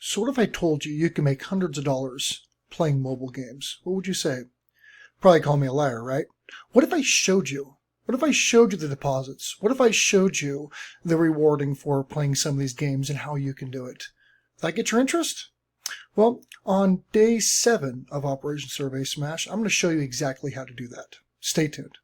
So what if I told you you can make hundreds of dollars playing mobile games? What would you say? Probably call me a liar, right? What if I showed you? What if I showed you the deposits? What if I showed you the rewarding for playing some of these games and how you can do it? Does that get your interest? Well, on day 7 of Operation Survey Smash, I'm going to show you exactly how to do that. Stay tuned.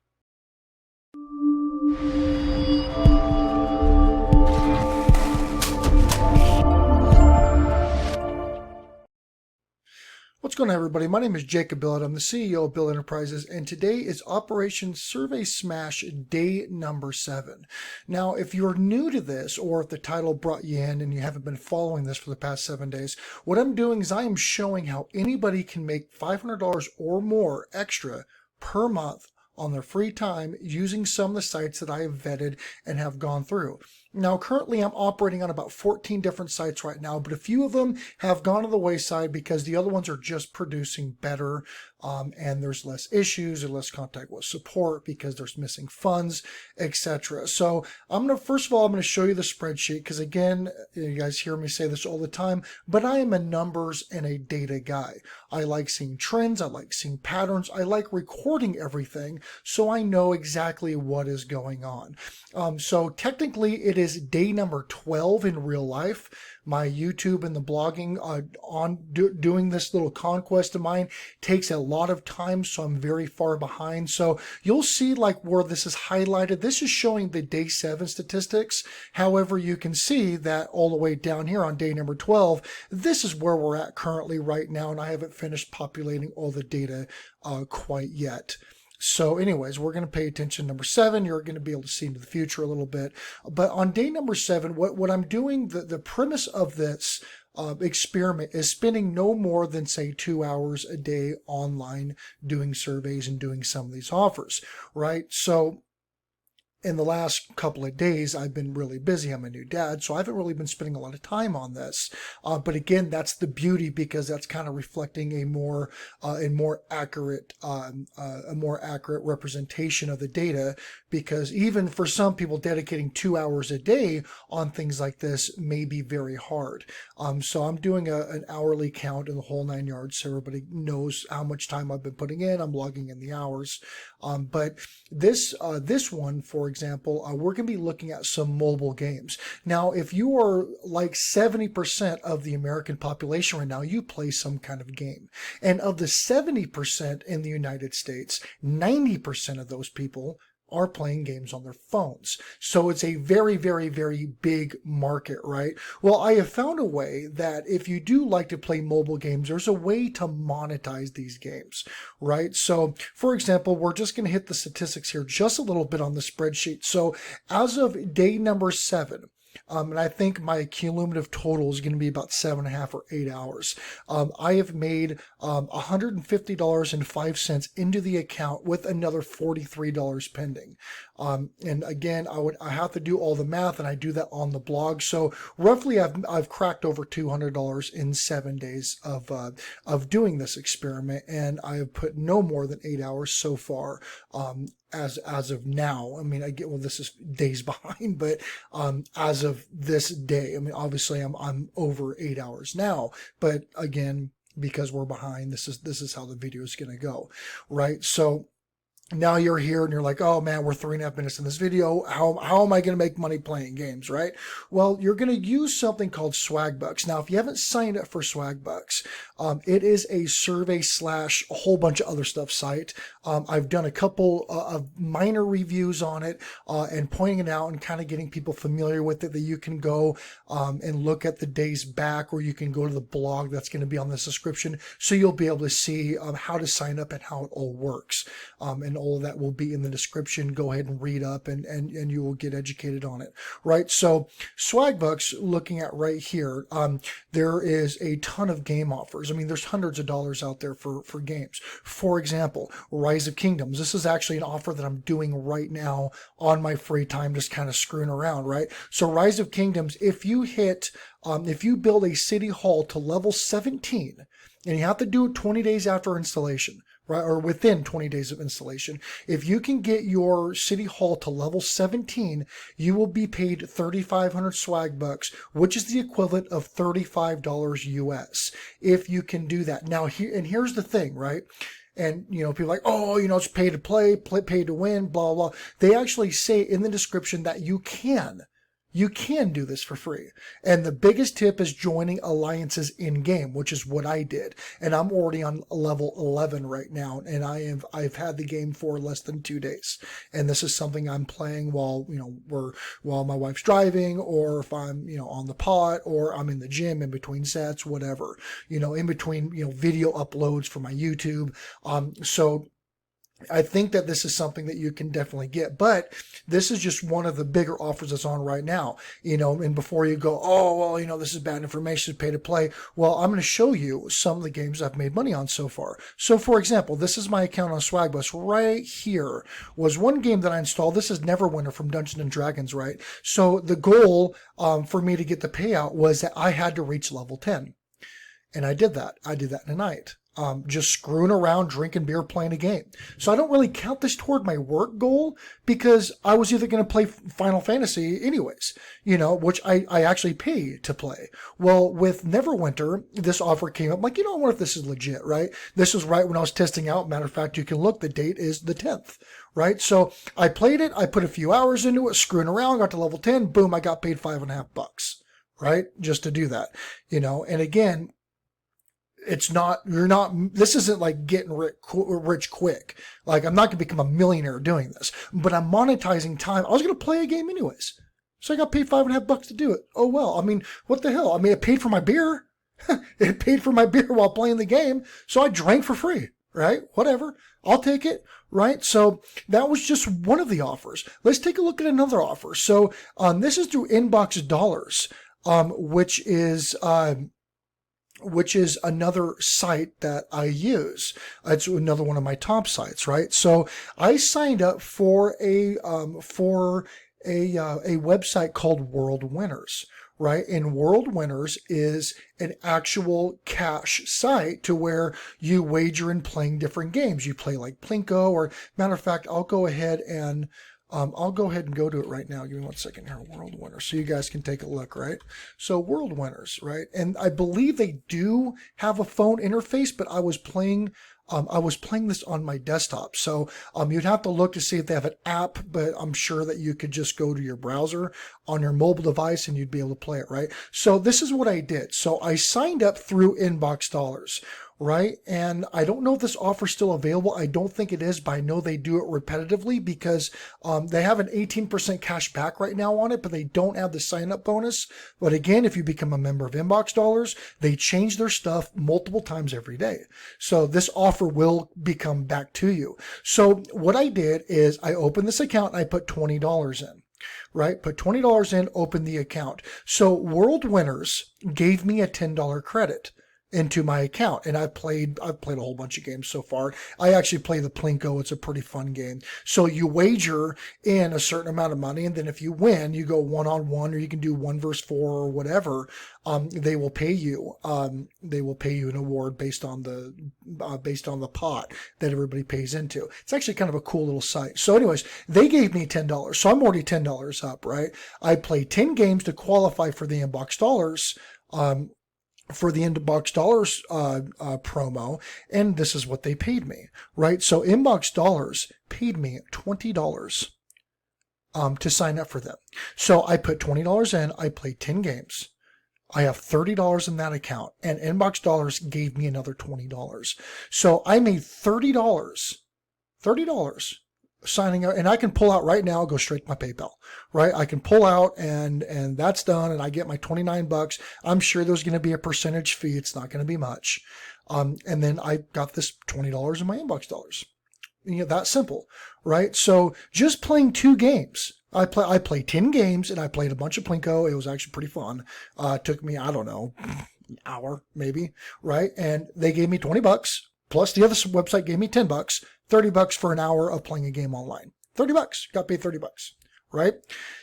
What's going on, everybody? My name is Jacob Billett. I'm the CEO of Billett Enterprises, and today is Operation Survey Smash day number 7. Now, if you're new to this, or if the title brought you in and you haven't been following this for the past 7 days, what I'm doing is I am showing how anybody can make $500 or more extra per month on their free time using some of the sites that I have vetted and have gone through. Now, currently I'm operating on about 14 different sites right now, but a few of them have gone to the wayside because the other ones are just producing better, and there's less issues or less contact with support because there's missing funds, etc. So first of all, I'm going to show you the spreadsheet because, again, you guys hear me say this all the time, but I am a numbers and a data guy. I like seeing trends. I like seeing patterns. I like recording everything so I know exactly what is going on. So technically it is day number 12 in real life. My YouTube and the blogging doing this little conquest of mine takes a lot of time, so I'm very far behind. So you'll see like where this is highlighted. This is showing the day 7 statistics. However, you can see that all the way down here on day number 12, this is where we're at currently right now, and I haven't finished populating all the data quite yet. So anyways, we're going to pay attention to number 7. You're going to be able to see into the future a little bit. But on day number 7, what I'm doing, the premise of this experiment is spending no more than, say, 2 hours a day online doing surveys and doing some of these offers, right? So in the last couple of days, I've been really busy. I'm a new dad, so I haven't really been spending a lot of time on this. But again, that's the beauty, because that's kind of reflecting a more accurate representation of the data. Because even for some people, dedicating 2 hours a day on things like this may be very hard. So I'm doing an hourly count in the whole 9 yards, so everybody knows how much time I've been putting in. I'm logging in the hours. But this one, for example, we're going to be looking at some mobile games. Now, if you are like 70% of the American population right now, you play some kind of game. And of the 70% in the United States, 90% of those people are playing games on their phones. So it's a very, very, very big market, right? Well, I have found a way that if you do like to play mobile games, there's a way to monetize these games, right? So for example, we're just going to hit the statistics here just a little bit on the spreadsheet. So as of day number 7, and I think my cumulative total is going to be about 7.5 or 8 hours. I have made $150.05 into the account with another $43 pending. And again, I have to do all the math, and I do that on the blog. So roughly, I've cracked over $200 in 7 days of doing this experiment, and I have put no more than 8 hours so far. As of now, I mean, this is days behind, but as of this day, I mean, obviously I'm over 8 hours now, but again, because we're behind, this is how the video is going to go, right? So now you're here and you're like, oh man, we're 3.5 minutes in this video. How am I going to make money playing games, right? Well, you're going to use something called Swagbucks. Now, if you haven't signed up for Swagbucks, it is a survey / a whole bunch of other stuff site. I've done a couple of minor reviews on it and pointing it out and kind of getting people familiar with it, that you can go and look at the days back, or you can go to the blog that's going to be on this description. So you'll be able to see how to sign up and how it all works. And all of that will be in the description. Go ahead and read up and you will get educated on it, right? So Swagbucks, looking at right here, there is a ton of game offers. I mean, there's hundreds of dollars out there for games. For example, Rise of Kingdoms. This is actually an offer that I'm doing right now on my free time, just kind of screwing around, right? So Rise of Kingdoms, if you build a city hall to level 17, and you have to do it 20 days after installation, right? Or within 20 days of installation. If you can get your City Hall to level 17, you will be paid 3,500 swag bucks, which is the equivalent of $35 US. If you can do that. Now, here's the thing, right? And, people are like, oh, it's pay to play, pay to win, blah, blah. They actually say in the description that you can do this for free. And the biggest tip is joining alliances in game, which is what I did. And I'm already on level 11 right now. And I've had the game for less than 2 days. And this is something I'm playing while my wife's driving, or if I'm, on the pot, or I'm in the gym in between sets, whatever, in between, video uploads for my YouTube. So I think that this is something that you can definitely get, but this is just one of the bigger offers that's on right now, and before you go, oh, well, this is bad information, pay to play. Well, I'm going to show you some of the games I've made money on so far. So for example, this is my account on Swagbucks. Right here was one game that I installed. This is Neverwinter from Dungeons and Dragons, right? So the goal for me to get the payout was that I had to reach level 10. And I did that. I did that in a night. Just screwing around, drinking beer, playing a game. So I don't really count this toward my work goal, because I was either going to play Final Fantasy anyways, which I actually pay to play. Well, with Neverwinter, this offer came up. I'm like, I wonder if this is legit, right? This was right when I was testing out. Matter of fact, you can look, the date is the 10th, right? So I played it. I put a few hours into it, screwing around, got to level 10. Boom, I got paid $5.50, right? Just to do that, and again, this isn't like getting rich quick. Like, I'm not going to become a millionaire doing this, but I'm monetizing time. I was going to play a game anyways. So I got paid $5.50 to do it. Oh, well, I mean, what the hell? I mean, it paid for my beer. It paid for my beer while playing the game. So I drank for free, right? Whatever. I'll take it, right? So that was just one of the offers. Let's take a look at another offer. So this is through InboxDollars, which is another site that I use. It's another one of my top sites, right? So I signed up for a website called World Winners, right? And World Winners is an actual cash site to where you wager in playing different games. You play like Plinko, or matter of fact, I'll go ahead and go to it right now. Give me 1 second here. World Winners, so you guys can take a look, right? So World Winners, right? And I believe they do have a phone interface, but I was playing this on my desktop. So you'd have to look to see if they have an app, but I'm sure that you could just go to your browser on your mobile device and you'd be able to play it, right? So this is what I did. So I signed up through InboxDollars, right? And I don't know if this offer is still available. I don't think it is, but I know they do it repetitively, because they have an 18% cash back right now on it, but they don't have the sign up bonus. But again, if you become a member of InboxDollars, they change their stuff multiple times every day. So this offer will become back to you. So what I did is I opened this account and I put $20 in. Right? Put $20 in, open the account. So World Winners gave me a $10 credit into my account, and I've played a whole bunch of games so far. I actually play the Plinko. It's a pretty fun game. So you wager in a certain amount of money, and then if you win, you go 1-on-1, or you can do 1 versus 4 or whatever. They will pay you. They will pay you an award based on the pot that everybody pays into. It's actually kind of a cool little site. So anyways, they gave me $10. So I'm already $10 up, right? I played 10 games to qualify for the InboxDollars, promo, and this is what they paid me, right? So InboxDollars paid me $20 to sign up for them. So I put $20 in, I played 10 games. I have $30 in that account, and InboxDollars gave me another $20. So I made $30 signing up, and I can pull out right now, go straight to my PayPal, right? I can pull out and that's done, and I get my $29. I'm sure there's going to be a percentage fee. It's not going to be much. And then I got this $20 in my InboxDollars. That simple, right? So just playing 2 games. I played 10 games, and I played a bunch of Plinko. It was actually pretty fun. It took me, I don't know, an hour maybe, right? And they gave me $20. Plus the other website gave me $10, $30 for an hour of playing a game online. $30, got paid $30, right?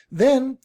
Then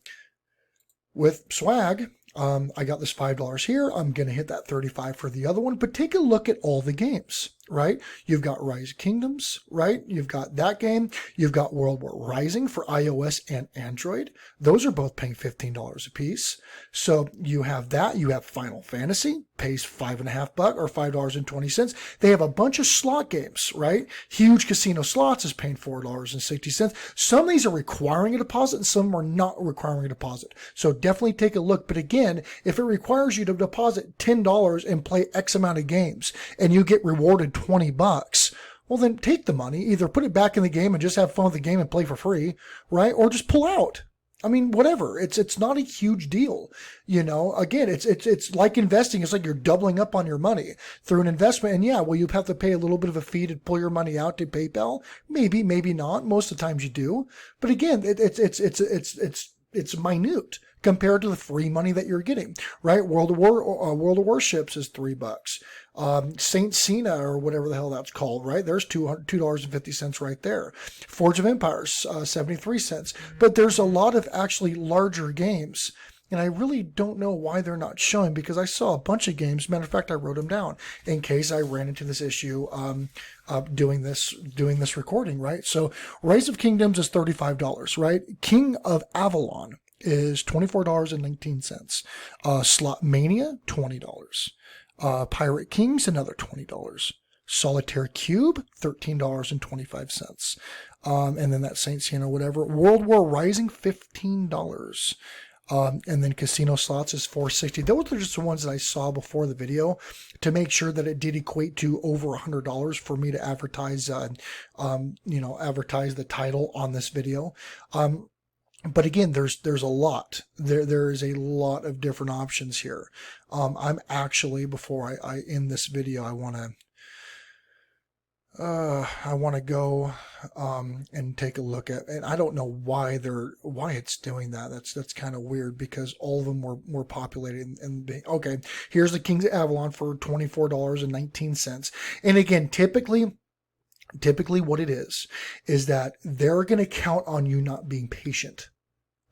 with Swag, I got this $5 here. I'm going to hit that $35 for the other one, but take a look at all the games, right? You've got Rise of Kingdoms, right? You've got that game. You've got World War Rising for iOS and Android. Those are both paying $15 a piece. So you have that. You have Final Fantasy, pays $5.50 or $5.20. They have a bunch of slot games, right? Huge Casino Slots is paying $4.60. Some of these are requiring a deposit and some are not requiring a deposit. So definitely take a look. But again, if it requires you to deposit $10 and play X amount of games and you get rewarded $20, well then take the money, either put it back in the game and just have fun with the game and play for free, right? Or just pull out. I mean, whatever. It's not a huge deal, you know. Again, it's like investing. It's like you're doubling up on your money through an investment. And yeah, well, you have to pay a little bit of a fee to pull your money out to PayPal. Maybe, maybe not. Most of the times you do. But again, it's minute compared to the free money that you're getting, right? World of Warships is $3. Saint Cena or whatever the hell that's called, right? There's $2.50 right there. Forge of Empires, 73 cents. But there's a lot of actually larger games. And I really don't know why they're not showing, because I saw a bunch of games. Matter of fact, I wrote them down in case I ran into this issue doing this recording, right? So Rise of Kingdoms is $35, right? King of Avalon is $24.19. Slot Mania, $20. Pirate Kings, another $20. Solitaire Cube, $13.25. And then that Saint Sena, whatever. World War Rising, $15. And then Casino Slots is $4.60. Those are just the ones that I saw before the video to make sure that it did equate to over $100 for me to advertise, advertise the title on this video. But again, there's a lot. There is a lot of different options here. I'm actually, before I end this video, I want to go and take a look at, and I don't know why it's doing that. That's kind of weird, because all of them were populated and okay, here's the Kings of Avalon for $24.19. And again, typically what it is that they're going to count on you not being patient.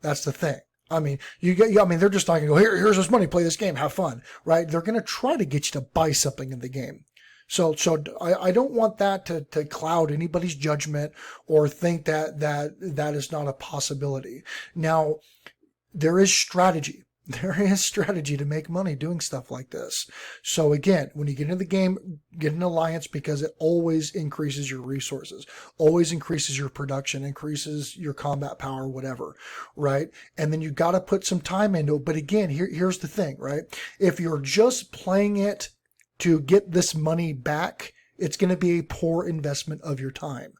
That's the thing. I mean, they're just not going to go, here's this money, play this game, have fun, right? They're going to try to get you to buy something in the game. So I don't want that to cloud anybody's judgment or think that is not a possibility. Now, there is strategy. There is strategy to make money doing stuff like this. So again, when you get into the game, get an alliance, because it always increases your resources, always increases your production, increases your combat power, whatever, right? And then you got to put some time into it. But again, here's the thing, right? If you're just playing it to get this money back, it's going to be a poor investment of your time,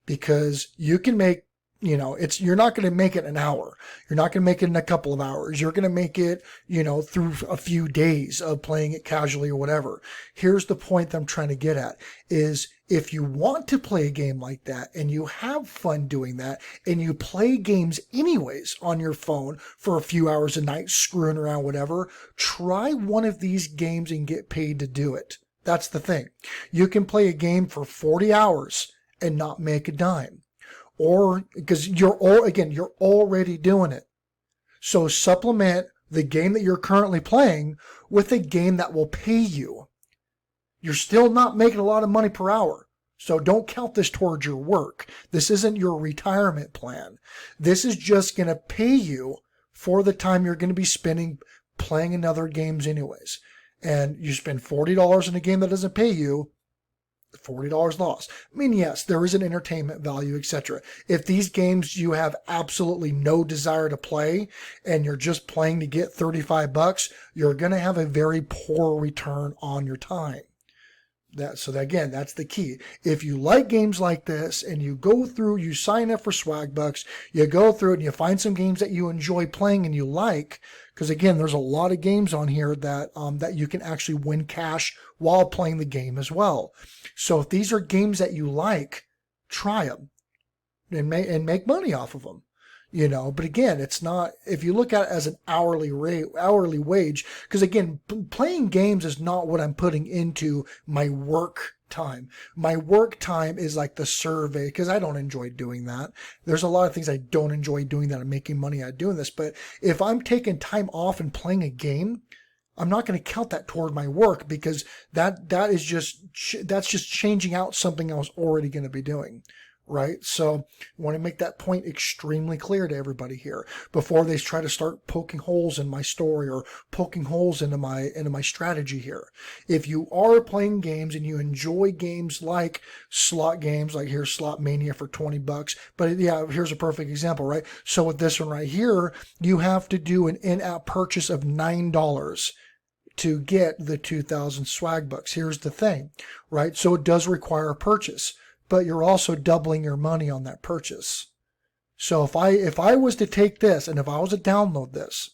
because you can make, you're not going to make it an hour. You're not going to make it in a couple of hours. You're going to make it, through a few days of playing it casually or whatever. Here's the point that I'm trying to get at is, if you want to play a game like that and you have fun doing that and you play games anyways on your phone for a few hours a night, screwing around, whatever, try one of these games and get paid to do it. That's the thing. You can play a game for 40 hours and not make a dime. Or because you're already doing it. So supplement the game that you're currently playing with a game that will pay you. You're still not making a lot of money per hour. So don't count this towards your work. This isn't your retirement plan. This is just going to pay you for the time you're going to be spending playing in other games anyways. And you spend $40 in a game that doesn't pay you, $40 loss. I mean, yes, there is an entertainment value, etc. If these games you have absolutely no desire to play and you're just playing to get $35, you're going to have a very poor return on your time. That's the key. If you like games like this and you go through, you sign up for Swagbucks, you go through it and you find some games that you enjoy playing and you like, because again, there's a lot of games on here that that you can actually win cash while playing the game as well. So if these are games that you like, try them and make money off of them. But again, it's not, if you look at it as an hourly wage, because again, playing games is not what I'm putting into my work time. My work time is like the survey, because I don't enjoy doing that. There's a lot of things I don't enjoy doing that I'm making money at doing this. But if I'm taking time off and playing a game, I'm not going to count that toward my work, because that's just changing out something I was already going to be doing. Right? So I want to make that point extremely clear to everybody here before they try to start poking holes in my story or poking holes into my strategy here. If you are playing games and you enjoy games like slot games, like here's Slot Mania for $20, but yeah, here's a perfect example, right? So with this one right here, you have to do an in-app purchase of $9 to get the 2,000 Swagbucks. Here's the thing, right? So it does require a purchase, but you're also doubling your money on that purchase. So if I was to take this and if I was to download this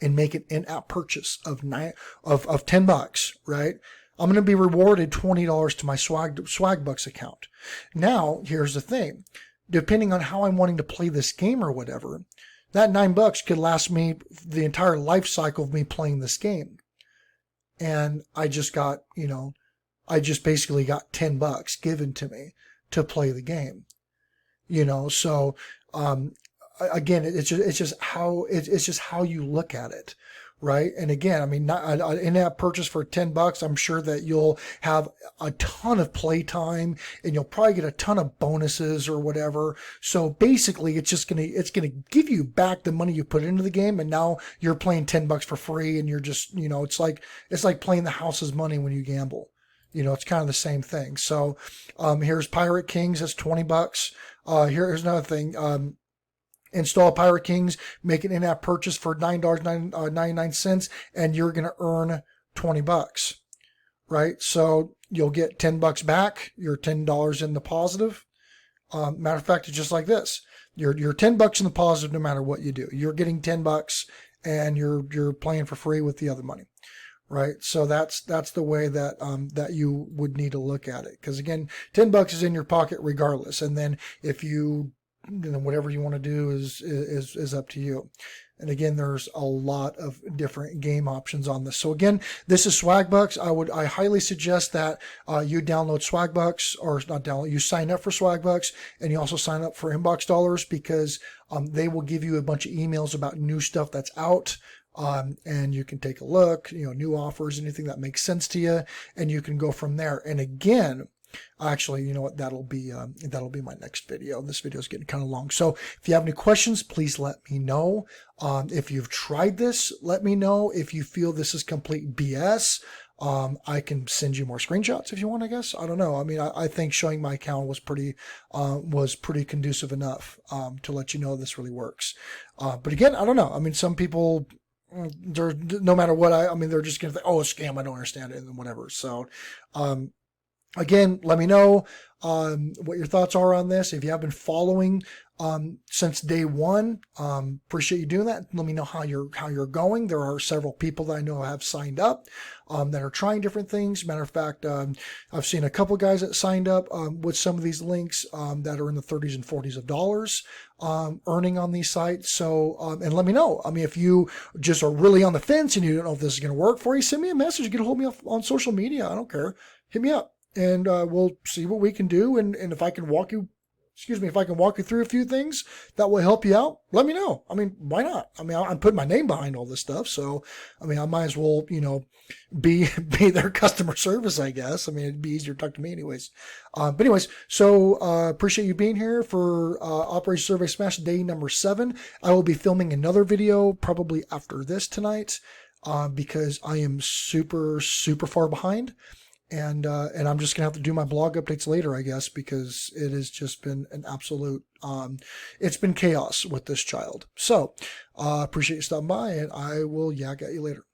and make an in-app purchase of $10, right? I'm going to be rewarded $20 to my Swagbucks account. Now, here's the thing. Depending on how I'm wanting to play this game or whatever, that $9 could last me the entire life cycle of me playing this game. And I just got, I just basically got $10 given to me to play the game, So again, it's just how you look at it, right? And again, I mean, not an in-app purchase for $10. I'm sure that you'll have a ton of play time and you'll probably get a ton of bonuses or whatever. So basically, it's gonna give you back the money you put into the game, and now you're playing $10 for free, and you're just, it's like playing the house's money when you gamble. It's kind of the same thing. So here's Pirate Kings. That's $20. Here's another thing. Install Pirate Kings, make an in-app purchase for $9.99, and you're going to earn $20, right? So you'll get $10 back. You're $10 in the positive. Matter of fact, it's just like this. You're $10 in the positive no matter what you do. You're getting $10, and you're playing for free with the other money. Right. So that's the way that that you would need to look at it. Because again, $10 is in your pocket regardless. And then if whatever you want to do is up to you. And again, there's a lot of different game options on this. So again, this is Swagbucks. I highly suggest that you download Swagbucks, or not download, you sign up for Swagbucks, and you also sign up for InboxDollars, because they will give you a bunch of emails about new stuff that's out. And you can take a look, new offers, anything that makes sense to you, and you can go from there. And again, actually, you know what? That'll be my next video. This video is getting kind of long. So if you have any questions, please let me know. If you've tried this, let me know. If you feel this is complete BS, I can send you more screenshots if you want, I guess. I don't know. I mean, I think showing my account was pretty conducive enough, to let you know this really works. But again, I don't know. I mean, some people, they're, no matter what, they're just going to think, oh, a scam, I don't understand it, and whatever. So, again, let me know what your thoughts are on this. If you have been following since day one, appreciate you doing that. Let me know how you're going. There are several people that I know have signed up that are trying different things. Matter of fact, I've seen a couple guys that signed up with some of these links that are in the 30s and 40s of dollars earning on these sites. So, and let me know. I mean, if you just are really on the fence and you don't know if this is going to work for you, send me a message. Get a hold of me on social media. I don't care. Hit me up. And we'll see what we can do. And if I can walk you through a few things that will help you out, let me know. I mean, why not? I mean, I'm putting my name behind all this stuff. So, I mean, I might as well, be their customer service, I guess. I mean, it'd be easier to talk to me anyways. But anyways, so appreciate you being here for Operation Survey Smash day number 7. I will be filming another video probably after this tonight because I am super, super far behind. And I'm just gonna have to do my blog updates later, I guess, because it has just been an absolute, it's been chaos with this child. So, appreciate you stopping by, and I will yak at you later.